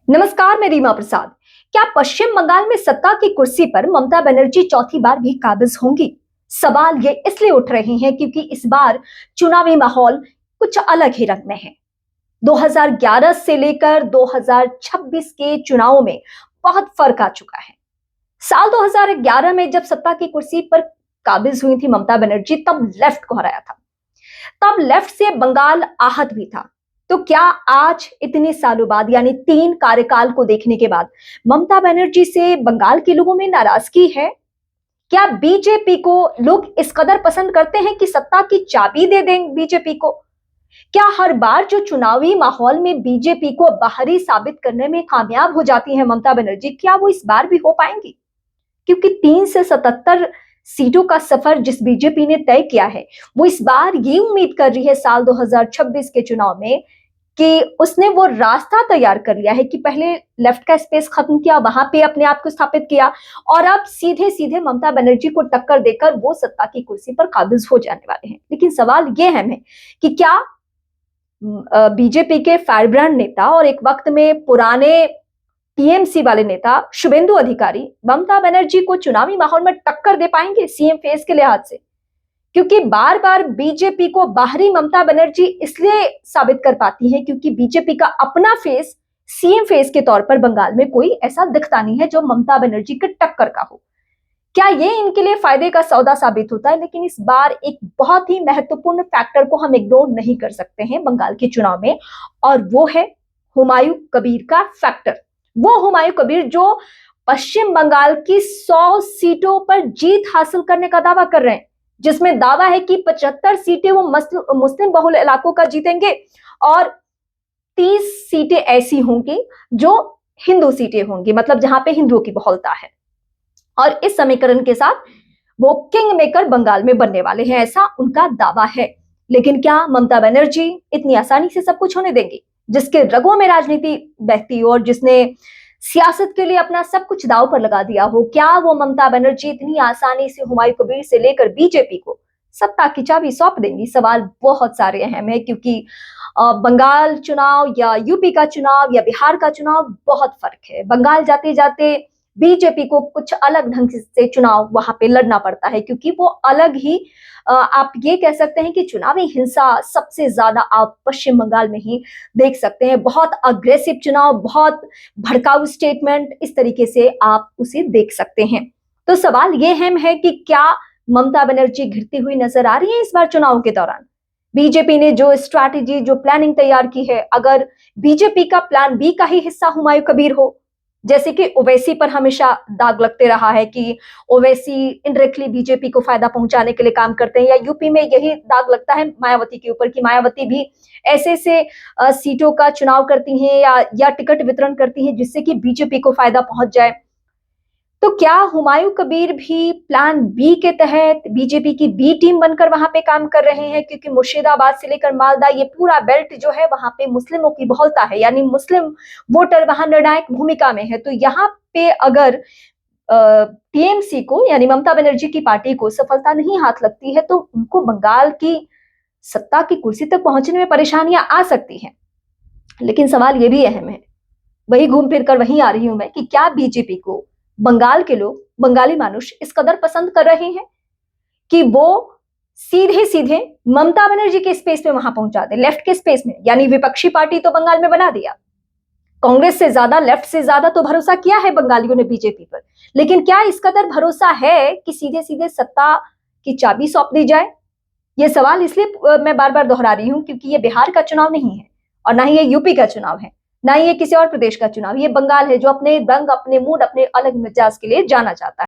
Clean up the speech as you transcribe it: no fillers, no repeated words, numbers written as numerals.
नमस्कार, मैं रीमा प्रसाद। क्या पश्चिम बंगाल में सत्ता की कुर्सी पर ममता बनर्जी चौथी बार भी काबिज होंगी? सवाल ये इसलिए उठ रहे हैं क्योंकि इस बार चुनावी माहौल कुछ अलग ही रंग में है। 2011 से लेकर 2026 के चुनावों में बहुत फर्क आ चुका है। साल 2011 में जब सत्ता की कुर्सी पर काबिज हुई थी ममता बनर्जी, तब लेफ्ट को हराया था। तब लेफ्ट से बंगाल आहत भी था। तो क्या आज इतने सालों बाद, यानी 3 कार्यकाल को देखने के बाद, ममता बनर्जी से बंगाल के लोगों में नाराजगी है? क्या बीजेपी को लोग इस कदर पसंद करते हैं कि सत्ता की चाबी दे दें बीजेपी को? क्या हर बार जो चुनावी माहौल में बीजेपी को बाहरी साबित करने में कामयाब हो जाती है ममता बनर्जी, क्या वो इस बार भी हो पाएंगी? क्योंकि 3 से 77 सीटों का सफर जिस बीजेपी ने तय किया है, वो इस बार ये उम्मीद कर रही है साल 2026 के चुनाव में कि उसने वो रास्ता तैयार कर लिया है कि पहले लेफ्ट का स्पेस खत्म किया, वहां पे अपने आप को स्थापित किया, और अब सीधे सीधे ममता बनर्जी को टक्कर देकर वो सत्ता की कुर्सी पर काबिज हो जाने वाले हैं। लेकिन सवाल ये अहम है कि क्या बीजेपी के फायरब्रांड नेता और एक वक्त में पुराने टीएमसी वाले नेता शुभेंदु अधिकारी ममता बनर्जी को चुनावी माहौल में टक्कर दे पाएंगे सीएम फेस के लिहाज से? क्योंकि बार बार बीजेपी को बाहरी ममता बनर्जी इसलिए साबित कर पाती है क्योंकि बीजेपी का अपना फेस सीएम फेस के तौर पर बंगाल में कोई ऐसा दिखता नहीं है जो ममता बनर्जी के टक्कर का हो। क्या ये इनके लिए फायदे का सौदा साबित होता है? लेकिन इस बार एक बहुत ही महत्वपूर्ण फैक्टर को हम इग्नोर नहीं कर सकते हैं बंगाल के चुनाव में, और वो है हुमायूं कबीर का फैक्टर। वो हुमायूं कबीर जो पश्चिम बंगाल की 100 सीटों पर जीत हासिल करने का दावा कर रहे हैं, जिसमें दावा है कि 75 सीटें वो मुस्लिम बहुल इलाकों का जीतेंगे और 30 सीटें ऐसी होंगी जो हिंदू सीटें होंगी, मतलब जहां पे हिंदुओं की बहुलता है। और इस समीकरण के साथ वो किंग मेकर बंगाल में बनने वाले हैं, ऐसा उनका दावा है। लेकिन क्या ममता बनर्जी इतनी आसानी से सब कुछ होने देंगी? जिसके रगों में राजनीति बहती हो और जिसने सियासत के लिए अपना सब कुछ दांव पर लगा दिया हो, क्या वो ममता बनर्जी इतनी आसानी से हुमायूं कबीर से लेकर बीजेपी को सत्ता की चाबी सौंप देंगी? सवाल बहुत सारे अहम है क्योंकि बंगाल चुनाव या यूपी का चुनाव या बिहार का चुनाव बहुत फर्क है। बंगाल जाते जाते बीजेपी को कुछ अलग ढंग से चुनाव वहां पे लड़ना पड़ता है क्योंकि वो अलग ही आप ये कह सकते हैं कि चुनावी हिंसा सबसे ज्यादा आप पश्चिम बंगाल में ही देख सकते हैं। बहुत अग्रेसिव चुनाव, बहुत भड़काऊ स्टेटमेंट, इस तरीके से आप उसे देख सकते हैं। तो सवाल ये अहम है कि क्या ममता बनर्जी घिरती हुई नजर आ रही है इस बार चुनाव के दौरान? बीजेपी ने जो स्ट्रैटेजी, जो प्लानिंग तैयार की है, अगर बीजेपी का प्लान बी का ही हिस्सा हुमायूं कबीर हो, जैसे कि ओवैसी पर हमेशा दाग लगते रहा है कि ओवैसी इनडायरेक्टली बीजेपी को फायदा पहुंचाने के लिए काम करते हैं, या यूपी में यही दाग लगता है मायावती के ऊपर कि मायावती भी ऐसे ऐसे सीटों का चुनाव करती हैं या टिकट वितरण करती हैं जिससे कि बीजेपी को फायदा पहुंच जाए। तो क्या हुमायूं कबीर भी प्लान बी के तहत बीजेपी की बी टीम बनकर वहां पे काम कर रहे हैं? क्योंकि मुर्शिदाबाद से लेकर मालदा, ये पूरा बेल्ट जो है वहां पे मुस्लिमों की बहुलता है, यानी मुस्लिम वोटर वहां निर्णायक भूमिका में है। तो यहाँ पे अगर टीएमसी को, यानी ममता बनर्जी की पार्टी को सफलता नहीं हाथ लगती है तो उनको बंगाल की सत्ता की कुर्सी तक पहुंचने में परेशानियां आ सकती हैं। लेकिन सवाल ये भी अहम है, वही घूम फिर कर वहीं आ रही हूं मैं, कि क्या बीजेपी को बंगाल के लोग, बंगाली मानुष इस कदर पसंद कर रहे हैं कि वो सीधे सीधे ममता बनर्जी के स्पेस में वहां पहुंचा दे, लेफ्ट के स्पेस में? यानी विपक्षी पार्टी तो बंगाल में बना दिया, कांग्रेस से ज्यादा, लेफ्ट से ज्यादा तो भरोसा किया है बंगालियों ने बीजेपी पर, लेकिन क्या इस कदर भरोसा है कि सीधे सीधे सत्ता की चाबी सौंप दी जाए? ये सवाल इसलिए मैं बार बार दोहरा रही हूं क्योंकि ये बिहार का चुनाव नहीं है और ना ही ये यूपी का चुनाव है, ना ही ये किसी और प्रदेश का चुनाव। ये बंगाल है जो अपने रंग, अपने मूड, अपने अलग मिजाज के लिए जाना जाता है।